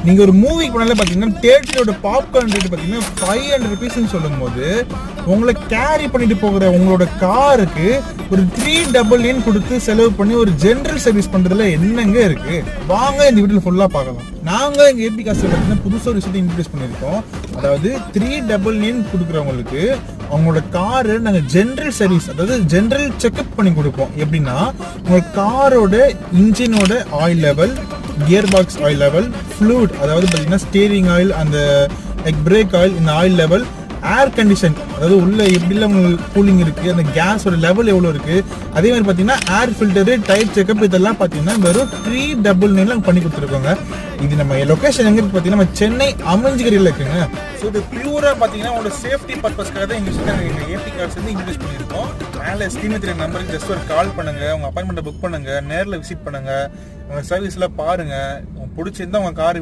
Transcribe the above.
நீங்கள் ஒரு மூவிக்கு போனாலே பார்த்தீங்கன்னா தியேட்டரோட பாப்கார்ன் ரேட் பார்த்தீங்கன்னா 500 rupees சொல்லும் போது உங்களை கேரி பண்ணிட்டு போகிற உங்களோட காருக்கு ஒரு 399 கொடுத்து செலவு பண்ணி ஒரு ஜென்ரல் சர்வீஸ் பண்ணுறதுல என்னங்க இருக்கு? வாங்க இந்த வீட்டில் ஃபுல்லாக பார்க்கலாம். நாங்கள் எங்கள் ஏபி காசு பார்த்தீங்கன்னா புதுசாக ஒரு விஷயத்தை இன்ட்ரடியூஸ் பண்ணியிருக்கோம். அதாவது 399 கொடுக்குறவங்களுக்கு அவங்களோட காரு நாங்கள் ஜென்ரல் சர்வீஸ், அதாவது ஜென்ரல் செக்அப் பண்ணி கொடுப்போம். எப்படின்னா உங்களோட காரோட இன்ஜினோட oil level, gearbox oil level, fluid அதாவது பார்த்தீங்கன்னா ஸ்டீரிங் ஆயில், அந்த லைக் பிரேக் ஆயில், இந்த ஆயில் லெவல், ஏர் கண்டிஷன் அதாவது உள்ள எப்படிலாம் உங்களுக்கு கூலிங் இருக்குது, அந்த கேஸோட லெவல் எவ்வளோ இருக்குது, அதே மாதிரி பார்த்தீங்கன்னா ஏர் ஃபில்டரு, டயர் செக்அப் இதெல்லாம் பார்த்தீங்கன்னா வெறும் 399 பண்ணி கொடுத்துருக்கோங்க. இது நம்ம லொக்கேஷன் எங்கே இருக்குது பார்த்தீங்கன்னா நம்ம சென்னை அமஞ்சிகரியில் இருக்குங்க. ஸோ இது பியூராக பார்த்தீங்கன்னா உங்களோட சேஃப்டி பர்பஸ்க்காக தான் எங்கள் ஏபி கார்ஸ் வந்து இன்ட்ரடியூஸ் பண்ணியிருக்கோம். மேலே ஸ்க்ரீனில் தெரிய நம்பருக்கு ஜஸ்ட் ஒரு கால் பண்ணுங்கள், உங்கள் அப்பாயின்மெண்ட்டை புக் பண்ணுங்கள், நேரில் விசிட் பண்ணுங்கள், உங்கள் சர்வீஸ்லாம் பாருங்கள். பிடிச்சிருந்தா உங்கள் கார்